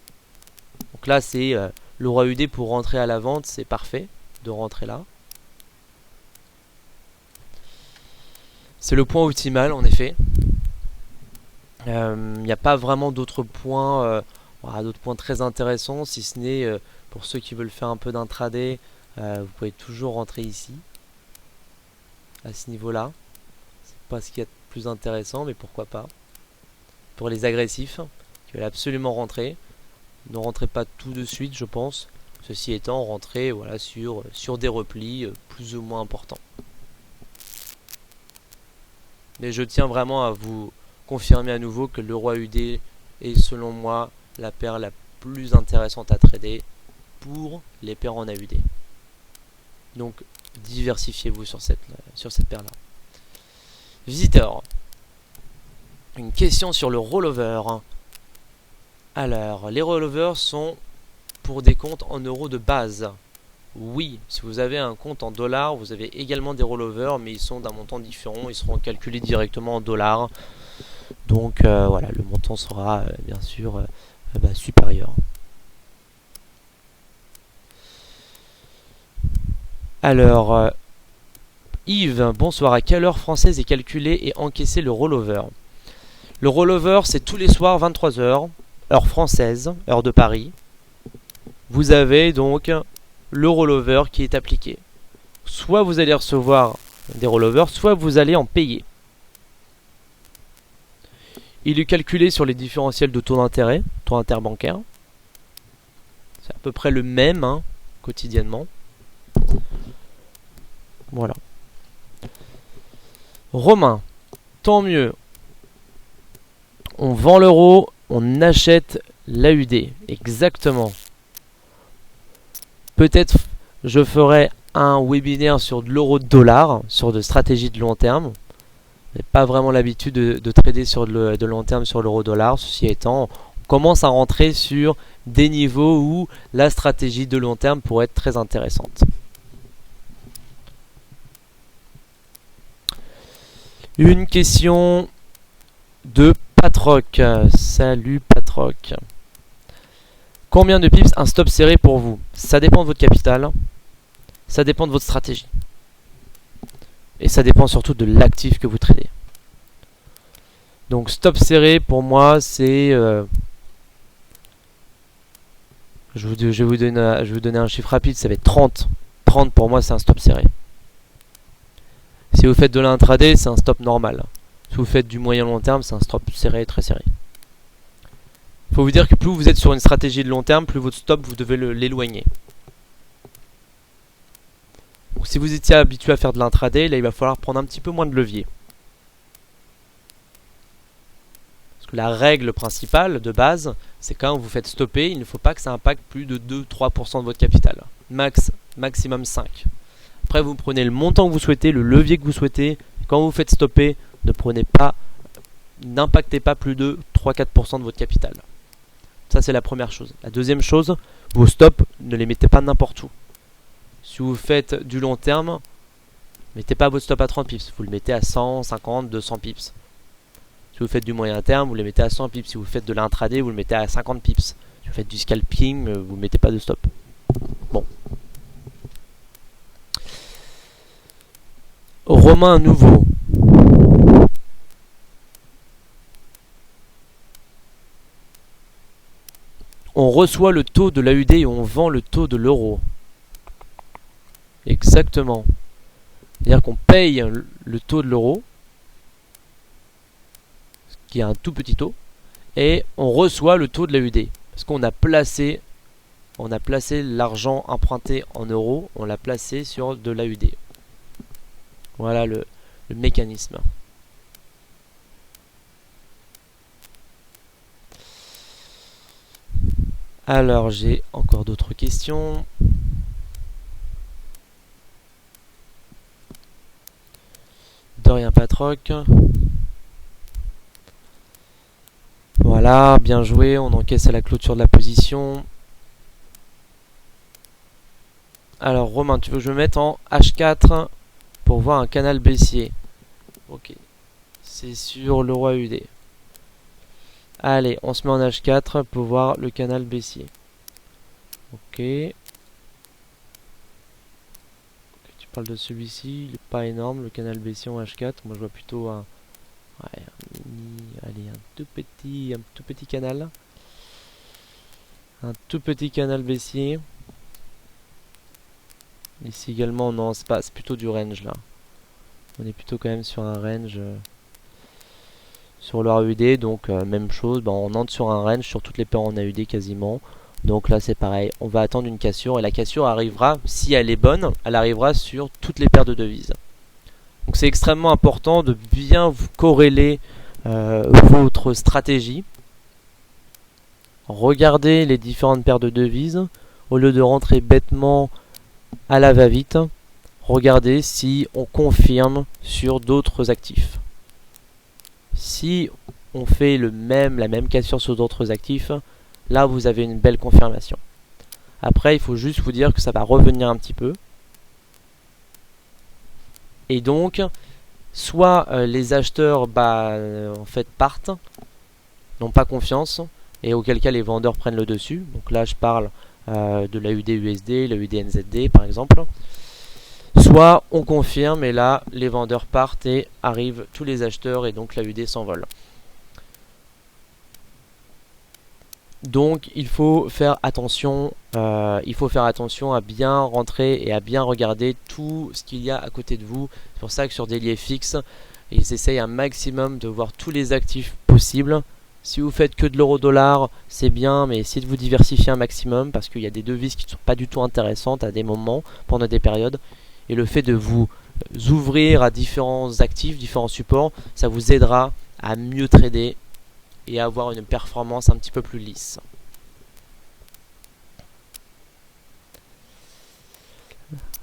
Donc là, c'est le roi UD pour rentrer à la vente, c'est parfait de rentrer là. C'est le point optimal en effet. Il n'y a pas vraiment d'autres points, d'autres points très intéressants, si ce n'est pour ceux qui veulent faire un peu d'intraday, vous pouvez toujours rentrer ici, à ce niveau-là. C'est pas ce qu'il y a de plus intéressant, mais pourquoi pas. Pour les agressifs, qui veulent absolument rentrer, ne rentrez pas tout de suite, je pense. Ceci étant, rentrez voilà, sur des replis plus ou moins importants. Mais je tiens vraiment à vous confirmer à nouveau que le roi UD est selon moi la paire la plus intéressante à trader pour les paires en AUD. Donc diversifiez-vous sur cette paire là. Visiteur. Une question sur le rollover. Alors, les rollovers sont pour des comptes en euros de base. Oui, si vous avez un compte en dollars, vous avez également des rollovers, mais ils sont d'un montant différent, ils seront calculés directement en dollars. Donc voilà, le montant sera bien sûr supérieur. Alors, Yves, bonsoir. À quelle heure française est calculé et encaissé le rollover? Le rollover, c'est tous les soirs 23h, heure française, heure de Paris. Vous avez donc le rollover qui est appliqué. Soit vous allez recevoir des rollovers, soit vous allez en payer. Il est calculé sur les différentiels de taux d'intérêt, taux interbancaire. C'est à peu près le même quotidiennement. Voilà. Romain, tant mieux. On vend l'euro, on achète l'AUD. Exactement. Peut-être je ferai un webinaire sur de l'euro-dollar, sur de stratégies de long terme. Je n'ai pas vraiment l'habitude de trader sur de long terme sur l'euro-dollar. Ceci étant, on commence à rentrer sur des niveaux où la stratégie de long terme pourrait être très intéressante. Une question de Patroc. Salut Patroc. Combien de pips un stop serré pour vous? Ça dépend de votre capital, ça dépend de votre stratégie. Et ça dépend surtout de l'actif que vous tradez. Donc stop serré pour moi c'est... je vais vous donner un chiffre rapide, ça va être 30. 30 pour moi c'est un stop serré. Si vous faites de l'intraday, c'est un stop normal. Si vous faites du moyen long terme, c'est un stop serré, très serré. Il faut vous dire que plus vous êtes sur une stratégie de long terme, plus votre stop, vous devez l'éloigner. Donc si vous étiez habitué à faire de l'intraday, là il va falloir prendre un petit peu moins de levier. Parce que la règle principale de base, c'est quand vous faites stopper, il ne faut pas que ça impacte plus de 2-3% de votre capital. Maximum 5. Après vous prenez le montant que vous souhaitez, le levier que vous souhaitez. Quand vous faites stopper, n'impactez pas plus de 3-4% de votre capital. Ça c'est la première chose. La deuxième chose, vos stops, ne les mettez pas n'importe où. Si vous faites du long terme, mettez pas votre stop à 30 pips. Vous le mettez à 100, 50, 200 pips. Si vous faites du moyen terme, vous le mettez à 100 pips. Si vous faites de l'intraday, vous le mettez à 50 pips. Si vous faites du scalping, vous ne mettez pas de stop. Bon. Romain nouveau. On reçoit le taux de l'AUD et on vend le taux de l'euro. Exactement. C'est-à-dire qu'on paye le taux de l'euro, qui est un tout petit taux, et on reçoit le taux de l'AUD. Parce qu'on a placé l'argent emprunté en euros, on l'a placé sur de l'AUD. Voilà le mécanisme. Alors, j'ai encore d'autres questions. De rien, Patroc. Voilà, bien joué. On encaisse à la clôture de la position. Alors Romain, tu veux que je me mette en H4 pour voir un canal baissier? Ok. C'est sur le roi UD. Allez, on se met en H4 pour voir le canal baissier. Ok. Tu parles de celui-ci, il n'est pas énorme, le canal baissier en H4. Moi je vois plutôt un... Ouais, allez, un tout petit canal. Un tout petit canal baissier. Ici également, non, c'est pas, c'est plutôt du range là. On est plutôt quand même sur un range sur le AUD, donc même chose, on entre sur un range sur toutes les paires en AUD quasiment. Donc là c'est pareil, on va attendre une cassure et la cassure arrivera, si elle est bonne, elle arrivera sur toutes les paires de devises. Donc c'est extrêmement important de bien vous corréler votre stratégie. Regardez les différentes paires de devises, au lieu de rentrer bêtement à la va-vite, regardez si on confirme sur d'autres actifs. Si on fait la même cassure sur d'autres actifs, là vous avez une belle confirmation. Après il faut juste vous dire que ça va revenir un petit peu. Et donc soit les acheteurs en fait partent, n'ont pas confiance, et auquel cas les vendeurs prennent le dessus. Donc là je parle de l'AUD USD, l'AUD NZD par exemple. Soit on confirme et là les vendeurs partent et arrivent tous les acheteurs et donc l'AUD s'envole. Donc il faut faire attention à bien rentrer et à bien regarder tout ce qu'il y a à côté de vous. C'est pour ça que sur DailyFX, ils essayent un maximum de voir tous les actifs possibles. Si vous faites que de l'euro-dollar, c'est bien, mais essayez de vous diversifier un maximum parce qu'il y a des devises qui ne sont pas du tout intéressantes à des moments, pendant des périodes. Et le fait de vous ouvrir à différents actifs, différents supports, ça vous aidera à mieux trader et à avoir une performance un petit peu plus lisse.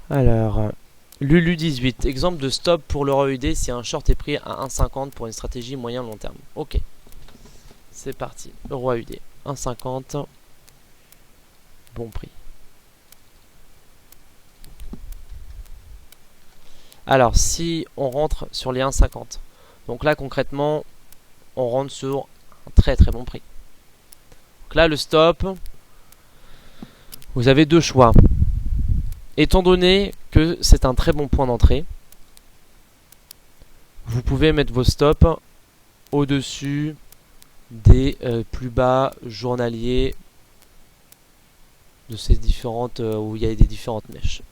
Alors, Lulu18, exemple de stop pour l'euro UD si un short est pris à 1,50 pour une stratégie moyen long terme. Ok, c'est parti. Euro UD, 1,50, bon prix. Alors, si on rentre sur les 1,50, donc là concrètement, on rentre sur un très très bon prix. Donc là, le stop, vous avez deux choix. Étant donné que c'est un très bon point d'entrée, vous pouvez mettre vos stops au-dessus des plus bas journaliers de ces différentes où il y a des différentes mèches.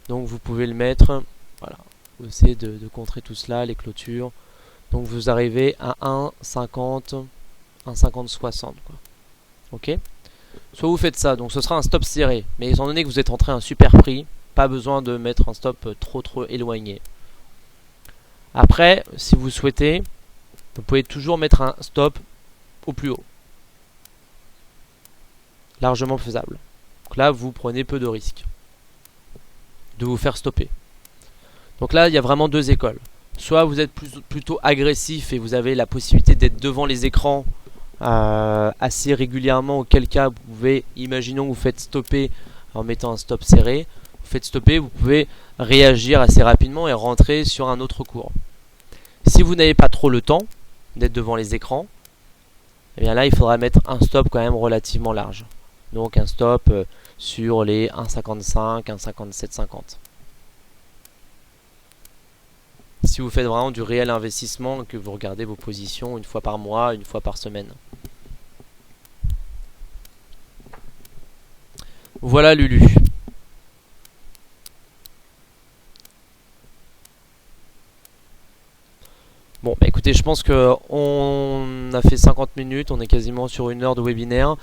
Donc vous pouvez le mettre, voilà, vous essayez de contrer tout cela, les clôtures. Donc vous arrivez à 1,50, 1,50-60 quoi. Ok. Soit vous faites ça, donc ce sera un stop serré. Mais étant donné que vous êtes entré à un super prix, pas besoin de mettre un stop trop éloigné. Après, si vous souhaitez, vous pouvez toujours mettre un stop au plus haut. Largement faisable. Donc là, vous prenez peu de risques de vous faire stopper. Donc là, il y a vraiment deux écoles. Soit vous êtes plutôt agressif et vous avez la possibilité d'être devant les écrans assez régulièrement, auquel cas vous pouvez, imaginons que vous faites stopper en mettant un stop serré, vous faites stopper, vous pouvez réagir assez rapidement et rentrer sur un autre cours. Si vous n'avez pas trop le temps d'être devant les écrans, et bien là il faudra mettre un stop quand même relativement large. Donc un stop sur les 1,55, 1,57,50. Si vous faites vraiment du réel investissement, que vous regardez vos positions une fois par mois, une fois par semaine. Voilà Lulu. Bon, bah écoutez, je pense que on a fait 50 minutes, on est quasiment sur une heure de webinaire.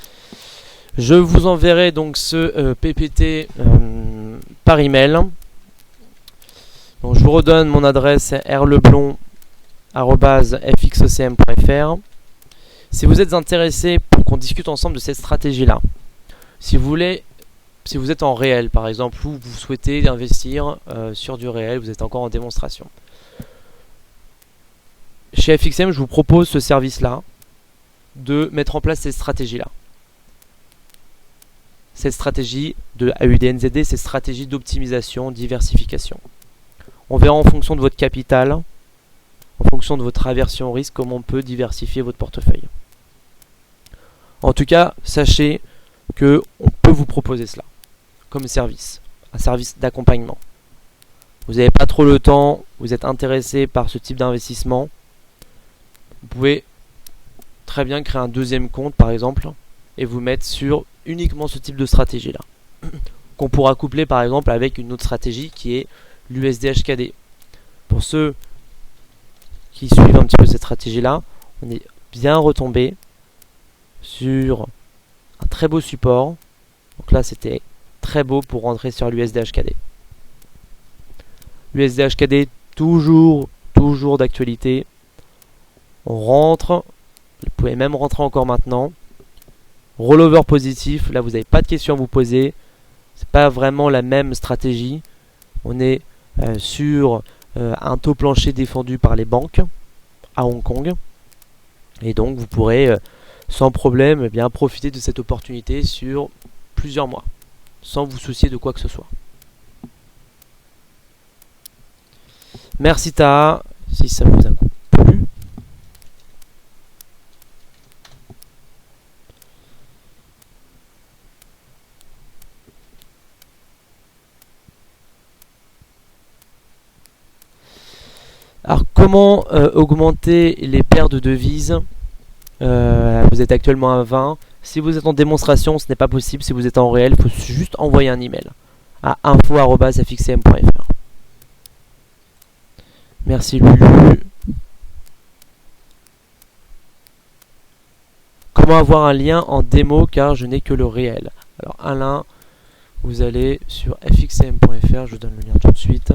Je vous enverrai donc ce PPT par email. Donc je vous redonne mon adresse rleblond@fxecm.fr. Si vous êtes intéressé pour qu'on discute ensemble de cette stratégie-là, si vous êtes en réel par exemple, ou vous souhaitez investir sur du réel, vous êtes encore en démonstration. Chez FXM, je vous propose ce service-là, de mettre en place cette stratégie-là. cette stratégie de AUDNZD, cette stratégie d'optimisation, diversification. On verra en fonction de votre capital, en fonction de votre aversion au risque, comment on peut diversifier votre portefeuille. En tout cas, sachez qu'on peut vous proposer cela comme service, un service d'accompagnement. Vous n'avez pas trop le temps, vous êtes intéressé par ce type d'investissement, vous pouvez très bien créer un deuxième compte par exemple et vous mettre sur uniquement ce type de stratégie là, qu'on pourra coupler par exemple avec une autre stratégie qui est l'USDHKD. Pour ceux qui suivent un petit peu cette stratégie là, on est bien retombé sur un très beau support. Donc là c'était très beau pour rentrer sur l'USDHKD. L'USDHKD toujours d'actualité. On rentre, vous pouvez même rentrer encore maintenant. Rollover positif, là vous n'avez pas de questions à vous poser. C'est pas vraiment la même stratégie. On est sur un taux plancher défendu par les banques à Hong Kong. Et donc vous pourrez sans problème bien profiter de cette opportunité sur plusieurs mois, sans vous soucier de quoi que ce soit. Merci Taha, si ça vous a plu. Alors comment augmenter les paires de devises? Vous êtes actuellement à 20. Si vous êtes en démonstration, ce n'est pas possible. Si vous êtes en réel, il faut juste envoyer un email à info@fxcm.fr. Merci Lulu. Comment avoir un lien en démo car je n'ai que le réel? Alors Alain, vous allez sur fxcm.fr, je vous donne le lien tout de suite.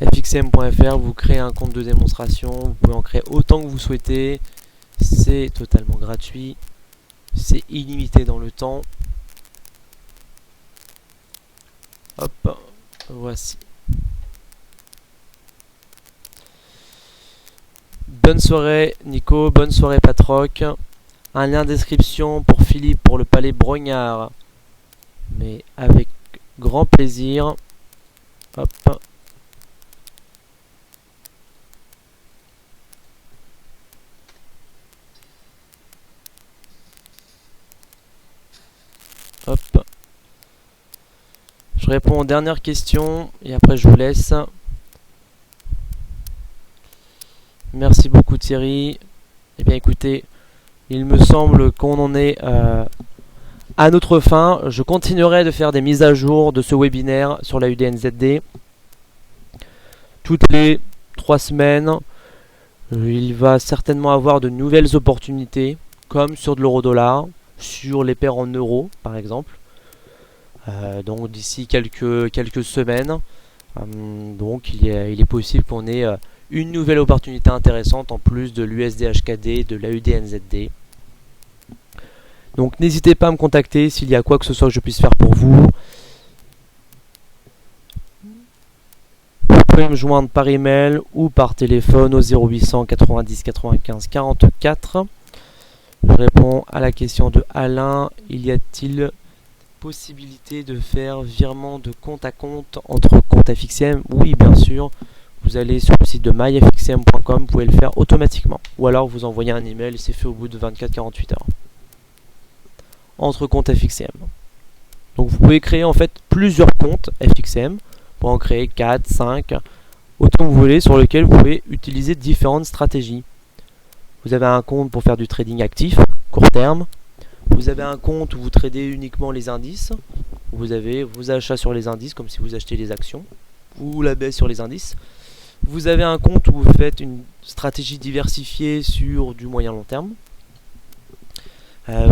fxcm.fr, vous créez un compte de démonstration, vous pouvez en créer autant que vous souhaitez, c'est totalement gratuit, c'est illimité dans le temps. Hop, voici. Bonne soirée Nico, bonne soirée Patroc. Un lien description pour Philippe pour le palais Brognard. Mais avec grand plaisir. Hop. Hop. Je réponds aux dernières questions et après je vous laisse. Merci beaucoup Thierry. Eh bien écoutez, il me semble qu'on en est à notre fin. Je continuerai de faire des mises à jour de ce webinaire sur la UDNZD. Toutes les 3 semaines, il va certainement avoir de nouvelles opportunités, comme sur de l'euro-dollar, sur les paires en euros par exemple. Donc d'ici quelques semaines, donc il est possible qu'on ait une nouvelle opportunité intéressante en plus de l'USDHKD, de l'AUDNZD. Donc n'hésitez pas à me contacter s'il y a quoi que ce soit que je puisse faire pour vous. Vous pouvez me joindre par email ou par téléphone au 0800 90 95 44. Je réponds à la question de Alain. Y a-t-il possibilité de faire virement de compte à compte entre comptes FXCM? Oui, bien sûr. Vous allez sur le site de myfxcm.com, vous pouvez le faire automatiquement. Ou alors vous envoyez un email et c'est fait au bout de 24-48 heures. Entre comptes FXCM. Donc vous pouvez créer en fait plusieurs comptes FXCM pour en créer 4, 5, autant que vous voulez, sur lesquels vous pouvez utiliser différentes stratégies. Vous avez un compte pour faire du trading actif, court terme. Vous avez un compte où vous tradez uniquement les indices. Vous avez vos achats sur les indices, comme si vous achetez les actions, ou la baisse sur les indices. Vous avez un compte où vous faites une stratégie diversifiée sur du moyen long terme.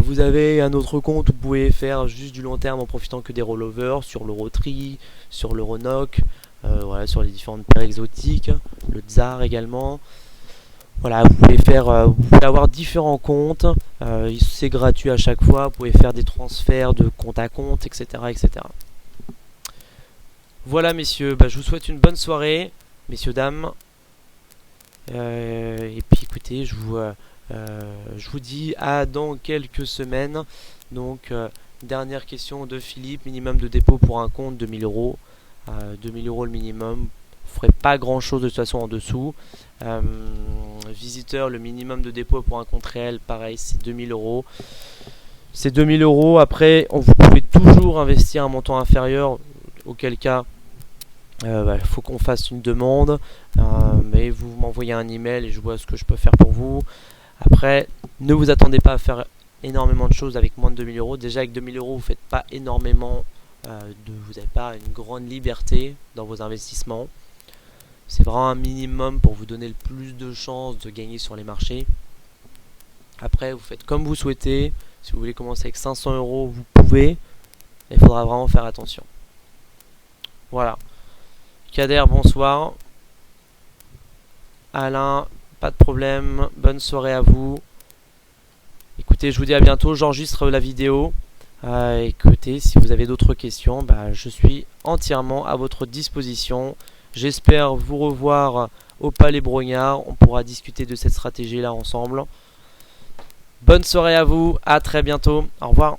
Vous avez un autre compte où vous pouvez faire juste du long terme en profitant que des rollovers sur l'Eurotri, sur l'Euronoc, voilà, sur les différentes paires exotiques, le Tsar également. Voilà, vous pouvez avoir différents comptes, c'est gratuit à chaque fois, vous pouvez faire des transferts de compte à compte, etc. etc. Voilà messieurs, je vous souhaite une bonne soirée, messieurs, dames. Et puis écoutez, je vous Je vous dis à dans quelques semaines. Donc dernière question de Philippe, minimum de dépôt pour un compte 2000 euros. 2000 euros le minimum, vous ferez pas grand chose de toute façon en dessous. Visiteur, le minimum de dépôt pour un compte réel, pareil, c'est 2000 euros. C'est 2000 euros. Après, vous pouvez toujours investir un montant inférieur, auquel cas il faut qu'on fasse une demande. Mais vous m'envoyez un email et je vois ce que je peux faire pour vous. Après, ne vous attendez pas à faire énormément de choses avec moins de 2000 euros. Déjà, avec 2000 euros, vous ne faites pas énormément, vous n'avez pas une grande liberté dans vos investissements. C'est vraiment un minimum pour vous donner le plus de chances de gagner sur les marchés. Après, vous faites comme vous souhaitez. Si vous voulez commencer avec 500 euros, vous pouvez. Mais il faudra vraiment faire attention. Voilà. Kader, bonsoir. Alain, pas de problème. Bonne soirée à vous. Écoutez, je vous dis à bientôt. J'enregistre la vidéo. Écoutez, si vous avez d'autres questions, je suis entièrement à votre disposition. J'espère vous revoir au Palais Brognard. On pourra discuter de cette stratégie-là ensemble. Bonne soirée à vous. À très bientôt. Au revoir.